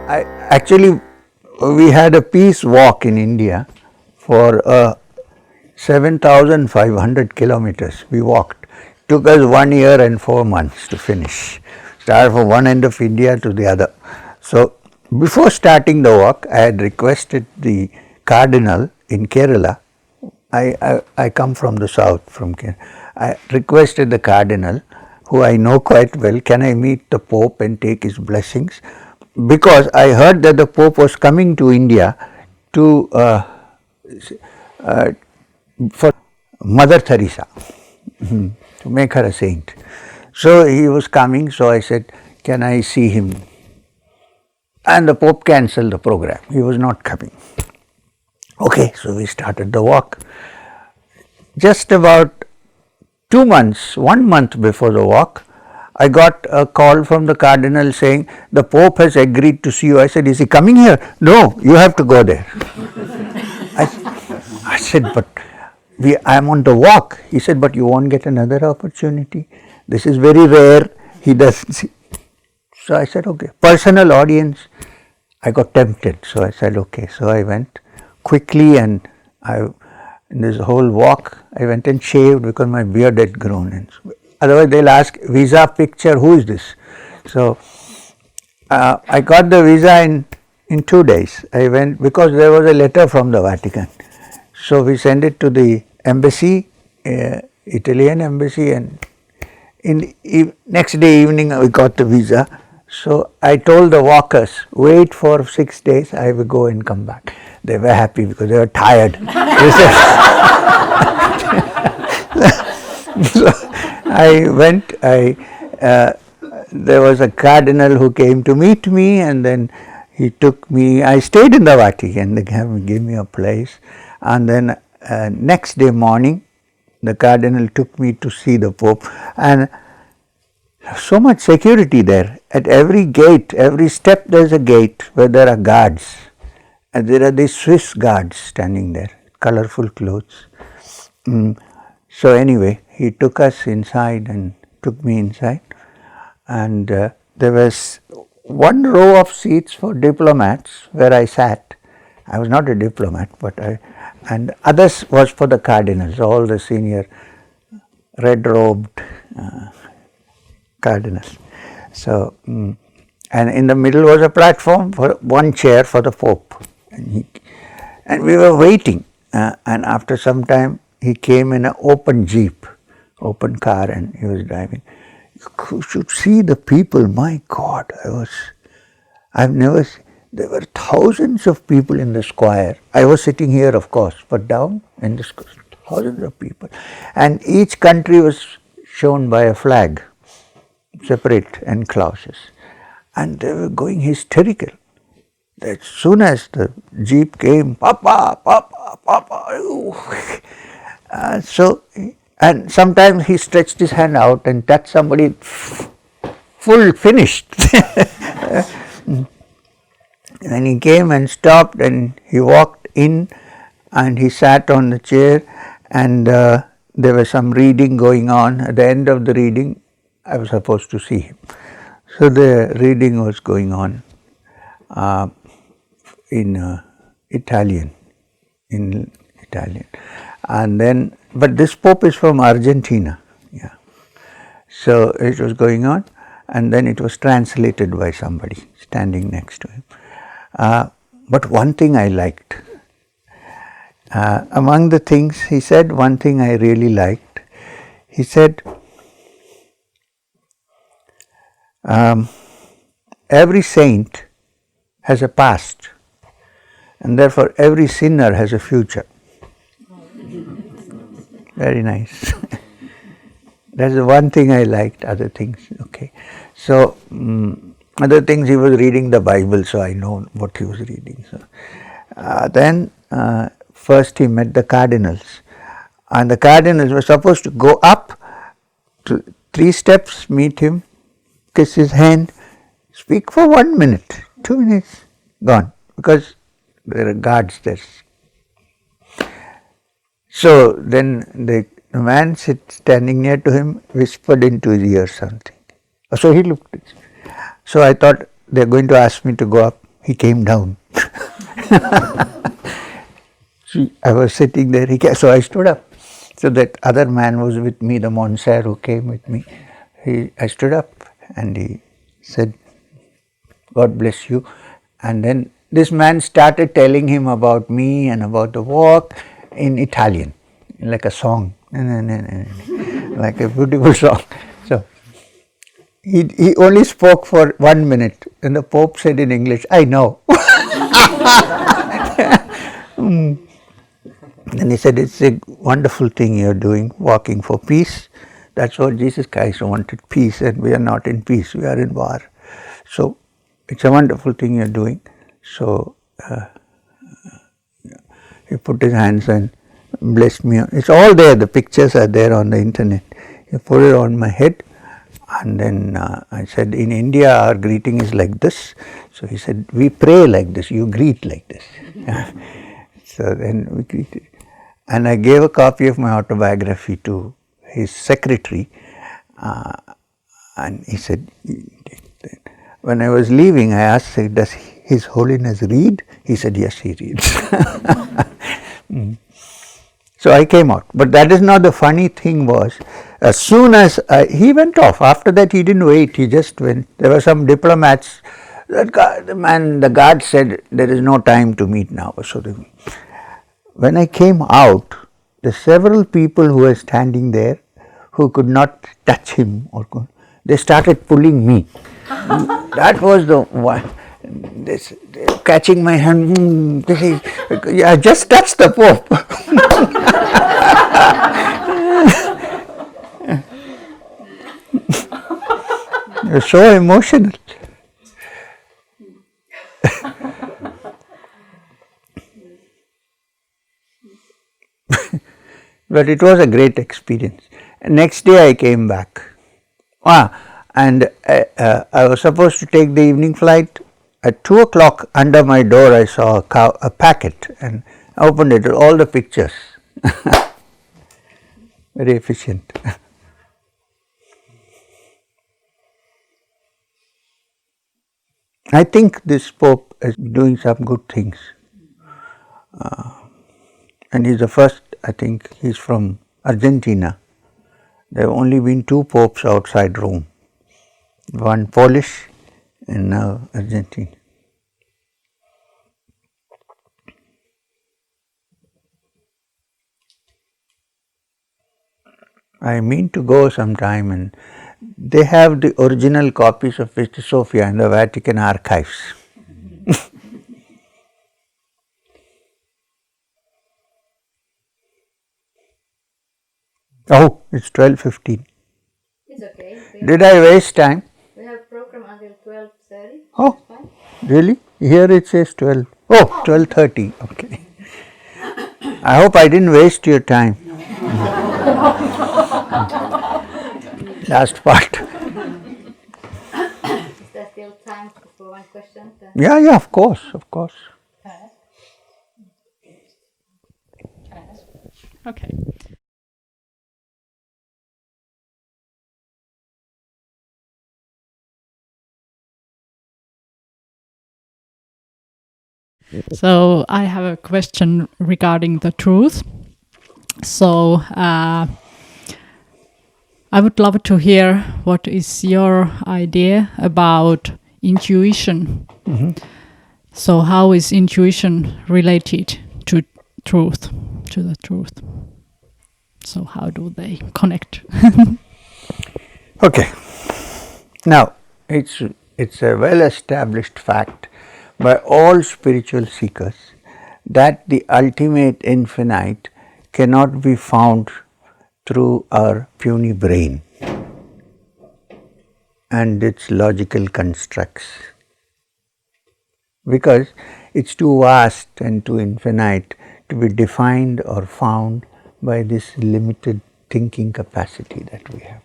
We had a peace walk in India for 7,500 kilometers. We walked. It took us 1 year and 4 months to finish. Started from one end of India to the other. So before starting the walk, I had requested the cardinal in Kerala. I come from the south, from Kerala. I requested the cardinal, who I know quite well, can I meet the Pope and take his blessings? Because I heard that the Pope was coming to India to for Mother Teresa, to make her a saint. So he was coming, so I said, can I see him? And the Pope cancelled the program. He was not coming. Okay, so we started the walk. Just about 2 months, 1 month before the walk, I got a call from the cardinal saying, the Pope has agreed to see you. I said, is he coming here? No, you have to go there. I said, but I am on the walk. He said, but you won't get another opportunity. This is very rare. He doesn't see. So I said, okay. Personal audience. I got tempted. So I said, okay. So I went quickly, and in this whole walk, I went and shaved because my beard had grown. And otherwise, they'll ask, visa picture, who is this? So I got the visa in 2 days. I went because there was a letter from the Vatican. So we sent it to the embassy, Italian embassy, and in the next day evening we got the visa. So I told the walkers, wait for 6 days, I will go and come back. They were happy because they were tired. So I went, there was a cardinal who came to meet me, and then he took me, I stayed in the Vatican, they gave me a place, and then next day morning, the cardinal took me to see the Pope, and so much security there. At every gate, every step there is a gate where there are guards, and there are these Swiss guards standing there, colorful clothes. So anyway, he took us inside and took me inside, and there was one row of seats for diplomats where I sat. I was not a diplomat, but and others was for the cardinals, all the senior red-robed cardinals. So, and in the middle was a platform for one chair for the Pope, and we were waiting. And after some time, he came in an open jeep, open car, and he was driving. You should see the people. My God, I've never seen. There were thousands of people in the square. I was sitting here, of course, but down in the square, thousands of people. And each country was shown by a flag, separate enclosures. And they were going hysterical. As soon as the jeep came, Papa, Papa, Papa. So, and sometimes he stretched his hand out and touched somebody, full finished. And he came and stopped, and he walked in, and he sat on the chair, and there was some reading going on. At the end of the reading, I was supposed to see him. So the reading was going on in Italian, and then, but this Pope is from Argentina, yeah. So it was going on, and then it was translated by somebody standing next to him. But one thing I liked, among the things he said, one thing I really liked, he said, every saint has a past, and therefore every sinner has a future. Very nice. That's the one thing I liked, other things, okay. So, other things, he was reading the Bible, so I know what he was reading. So, then first he met the cardinals, and the cardinals were supposed to go up to 3 steps, meet him, kiss his hand, speak for 1 minute, 2 minutes, gone, because there are guards there. So then the man standing near to him whispered into his ear something. So he looked. So I thought, they're going to ask me to go up. he came down. I was sitting there, so I stood up. So that other man was with me, the Monsieur who came with me. I stood up and he said, God bless you. And then this man started telling him about me and about the walk in Italian, like a song, like a beautiful song. So he only spoke for 1 minute, and the Pope said in English, I know. And he said, it's a wonderful thing you're doing, walking for peace. That's what Jesus Christ wanted, peace, and we are not in peace, we are in war. So it's a wonderful thing you're doing. So he put his hands and blessed me. It's all there, the pictures are there on the internet. He put it on my head, and then I said, in India our greeting is like this. So he said, we pray like this, you greet like this. So then we greeted. And I gave a copy of my autobiography to his secretary, and he said, when I was leaving, I asked, does His Holiness read? He said, yes, he reads. So I came out. But that is not the funny thing was, as soon as he went off, after that he didn't wait, he just went. There were some diplomats, the guard said, there is no time to meet now. So when I came out, the several people who were standing there who could not touch him, they started pulling me. That was the one. This, catching my hand, I just touched the Pope. You're so emotional. But it was a great experience. Next day I came back. And I was supposed to take the evening flight. At 2 o'clock under my door I saw a packet and I opened it, all the pictures. Very efficient. I think this Pope is doing some good things. And he's the first, I think he's from Argentina. There have only been 2 popes outside Rome, one Polish and now Argentine. I mean to go sometime, and they have the original copies of Sister Sophia in the Vatican archives. Oh, it's 12:15. It's okay. Did I waste time? We have program until 12:30. Oh, really? Here it says 12. Oh, 12:30. Okay. I hope I didn't waste your time. Last part. Is there still time for one question? Yeah, of course. Okay. So I have a question regarding the truth. So I would love to hear what is your idea about intuition. Mm-hmm. So how is intuition related to truth, to the truth? So how do they connect? Okay. Now, it's a well-established fact by all spiritual seekers that the ultimate infinite cannot be found through our puny brain and its logical constructs, because it's too vast and too infinite to be defined or found by this limited thinking capacity that we have.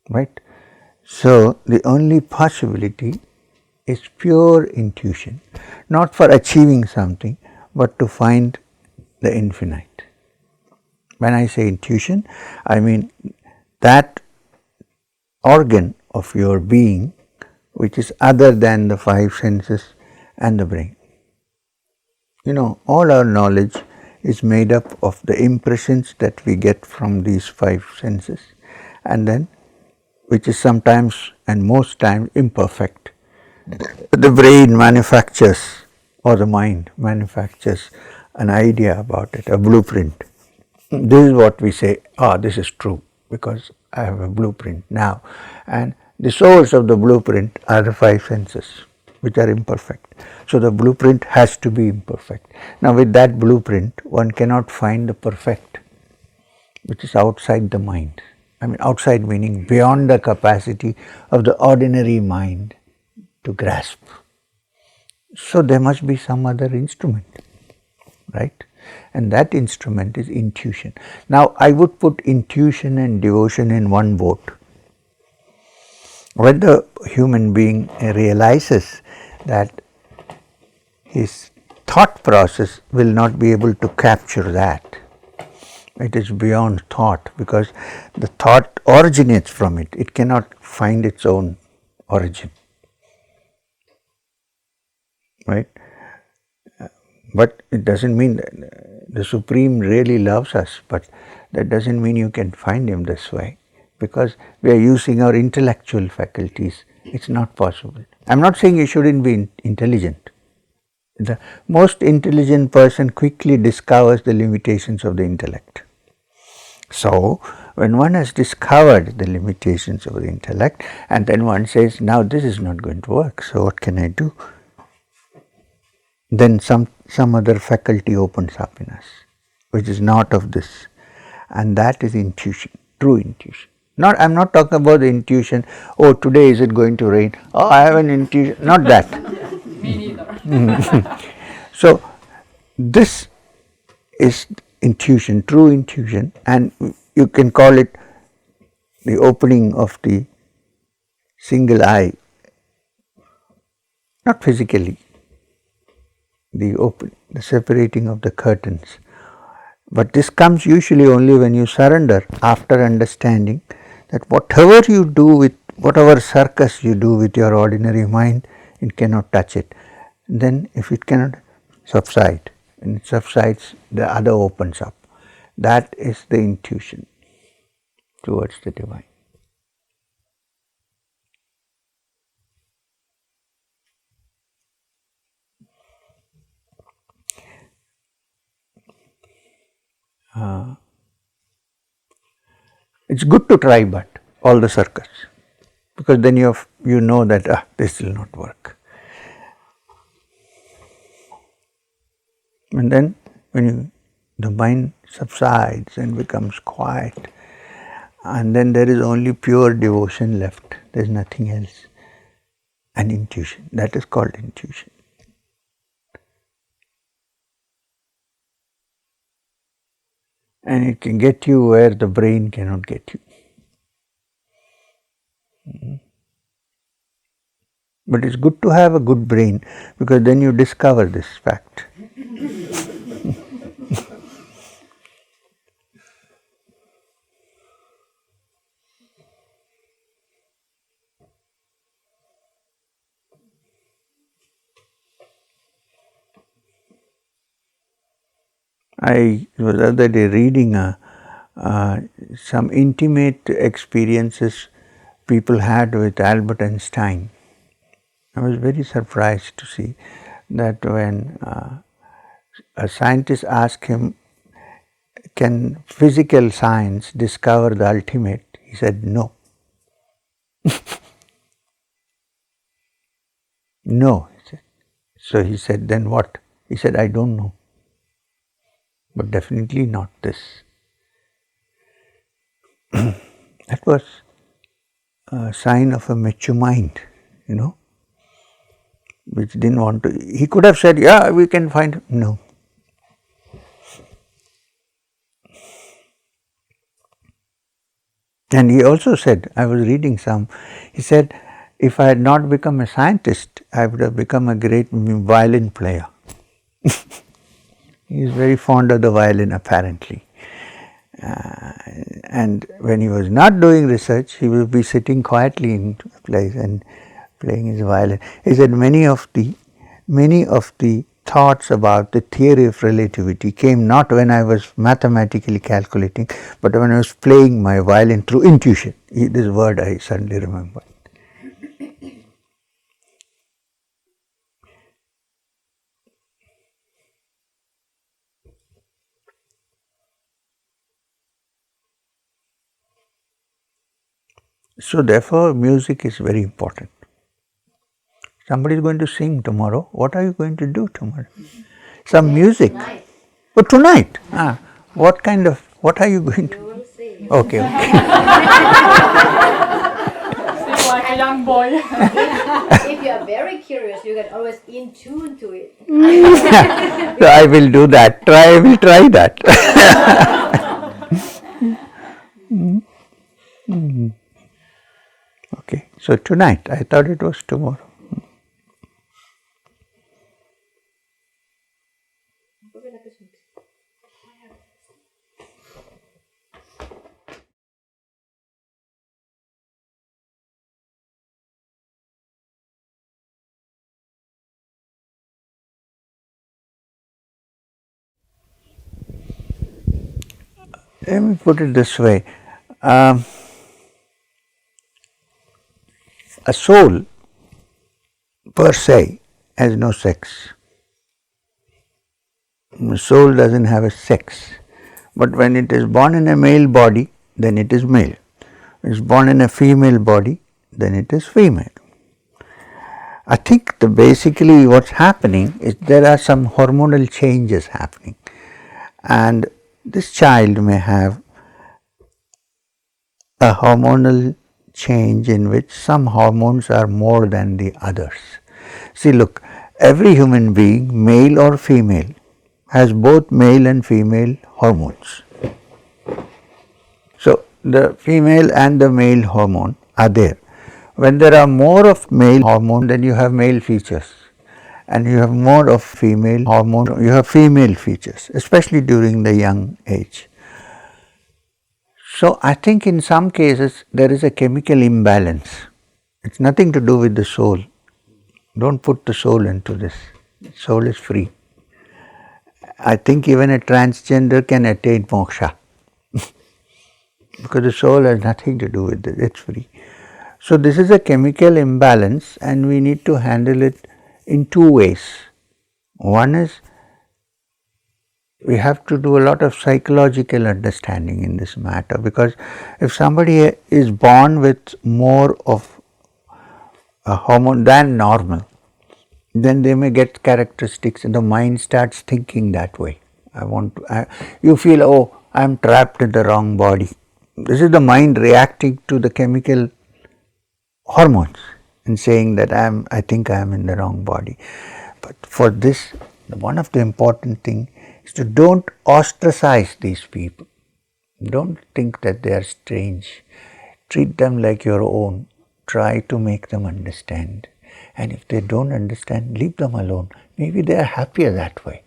Right? So, the only possibility is pure intuition, not for achieving something, but to find the infinite. When I say intuition, I mean that organ of your being which is other than the five senses and the brain. All our knowledge is made up of the impressions that we get from these five senses, and then which is sometimes and most times imperfect. The brain manufactures, or the mind manufactures, an idea about it, a blueprint. This is what we say, this is true because I have a blueprint now. And the source of the blueprint are the five senses, which are imperfect. So the blueprint has to be imperfect. Now with that blueprint, one cannot find the perfect, which is outside the mind. Outside meaning beyond the capacity of the ordinary mind to grasp. So there must be some other instrument, right? And that instrument is intuition. Now I would put intuition and devotion in one boat. When the human being realizes that his thought process will not be able to capture that, it is beyond thought, because the thought originates from it. It cannot find its own origin, right? But it doesn't mean that the Supreme really loves us, but that doesn't mean you can find Him this way, because we are using our intellectual faculties. It's not possible. I'm not saying you shouldn't be intelligent. The most intelligent person quickly discovers the limitations of the intellect. So, when one has discovered the limitations of the intellect, and then one says, now this is not going to work, so what can I do? Then some other faculty opens up in us, which is not of this, and that is intuition, true intuition. I'm not talking about the intuition, today is it going to rain? I have an intuition, not that. Me neither. So, this is intuition, true intuition, and you can call it the opening of the single eye, not physically, the separating of the curtains. But this comes usually only when you surrender, after understanding that whatever you do with, whatever circus you do with your ordinary mind, it cannot touch it. Then if it cannot subside, and it subsides, the other opens up. That is the intuition towards the divine. It's good to try, but all the circus, because then you know that this will not work. And then when the mind subsides and becomes quiet, and then there is only pure devotion left, there is nothing else, and intuition, that is called intuition. And it can get you where the brain cannot get you. But it's good to have a good brain, because then you discover this fact. I was the other day reading some intimate experiences people had with Albert Einstein. I was very surprised to see that when a scientist asked him, can physical science discover the ultimate? He said, no. No, he said. So he said, then what? He said, I don't know. But definitely not this. That was a sign of a mature mind, which didn't want to. He could have said, yeah, we can find. No. And he also said, I was reading he said, if I had not become a scientist, I would have become a great violin player. He is very fond of the violin, apparently. And when he was not doing research, he would be sitting quietly in a place and playing his violin. He said many of the thoughts about the theory of relativity came not when I was mathematically calculating, but when I was playing my violin through intuition. This word I suddenly remember. So therefore, music is very important. Somebody is going to sing tomorrow. What are you going to do tomorrow? Some music. Tonight. Oh, tonight. What are you going to? You will see. Okay. Sing like a young boy. If you are very curious, you can always in tune to it. So I will do that. I will try that. Okay. So tonight. I thought it was tomorrow. Let me put it this way. A soul per se has no sex. The soul doesn't have a sex. But when it is born in a male body, then it is male. When it is born in a female body, then it is female. I think basically what's happening is there are some hormonal changes happening. And this child may have a hormonal change in which some hormones are more than the others. See, look, every human being, male or female, has both male and female hormones. So, the female and the male hormone are there. When there are more of male hormone, then you have male features. And you have more of female hormone, you have female features, especially during the young age. So, I think in some cases there is a chemical imbalance. It's nothing to do with the soul. Don't put the soul into this. Soul is free. I think even a transgender can attain moksha because the soul has nothing to do with it, it's free. So this is a chemical imbalance and we need to handle it in two ways. One is we have to do a lot of psychological understanding in this matter, because if somebody is born with more of a hormone than normal, then they may get characteristics and the mind starts thinking that way. You feel, oh, I am trapped in the wrong body. This is the mind reacting to the chemical hormones and saying that I think I am in the wrong body. But for this, one of the important things is to don't ostracize these people. Don't think that they are strange. Treat them like your own. Try to make them understand. And if they don't understand, leave them alone. Maybe they are happier that way.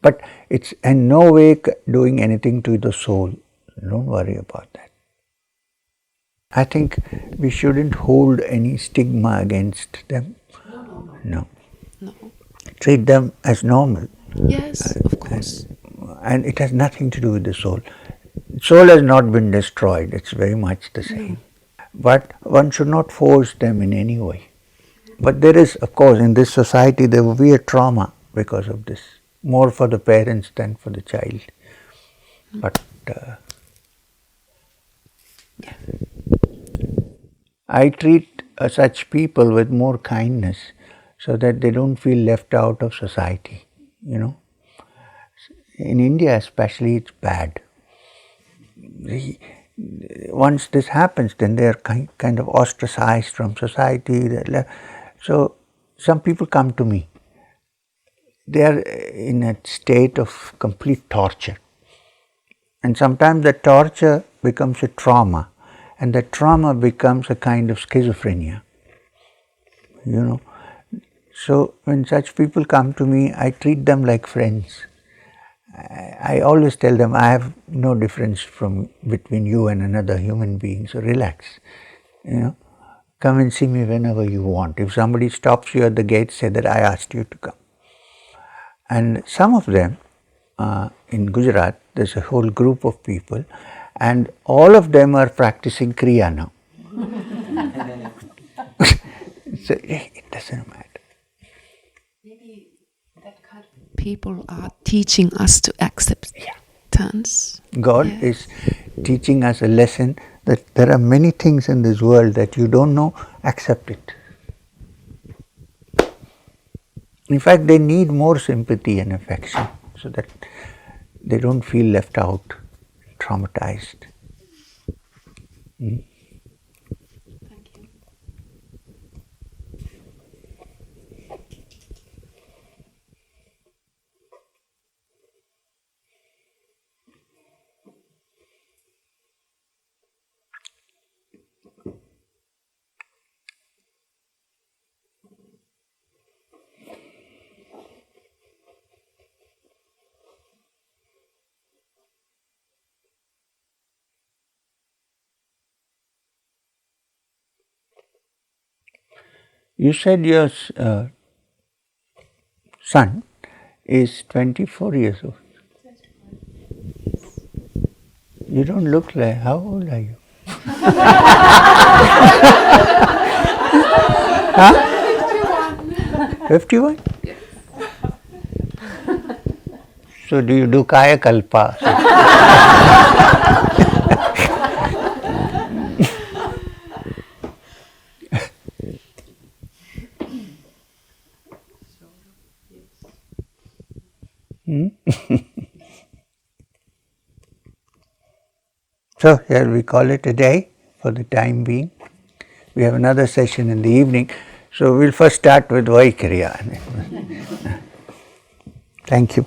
But it's in no way doing anything to the soul. Don't worry about that. I think we shouldn't hold any stigma against them. No. Treat them as normal. Yes, of course. And it has nothing to do with the soul. Soul has not been destroyed. It's very much the same. But one should not force them in any way. But there is, of course, in this society, there will be a trauma because of this, more for the parents than for the child. But I treat such people with more kindness so that they don't feel left out of society, you know. In India especially, it's bad. Once this happens, then they are kind of ostracized from society. So some people come to me. They are in a state of complete torture. And sometimes the torture becomes a trauma. And the trauma becomes a kind of schizophrenia. You know. So when such people come to me, I treat them like friends. I always tell them, I have no difference between you and another human being, so relax. You know, come and see me whenever you want. If somebody stops you at the gate, say that I asked you to come. And some of them, in Gujarat, there's a whole group of people, and all of them are practicing Kriya now. So it doesn't matter. Maybe that kind of people are teaching us to accept acceptance. God is teaching us a lesson that there are many things in this world that you don't know, accept it. In fact, they need more sympathy and affection so that they don't feel left out, traumatized. Thank you. You said your son is 24 years old. You don't look like, how old are you? Huh? 51? Yes. So do you do Kaya Kalpa? So here we call it a day for the time being. We have another session in the evening. So we'll first start with Vaikriya. Thank you.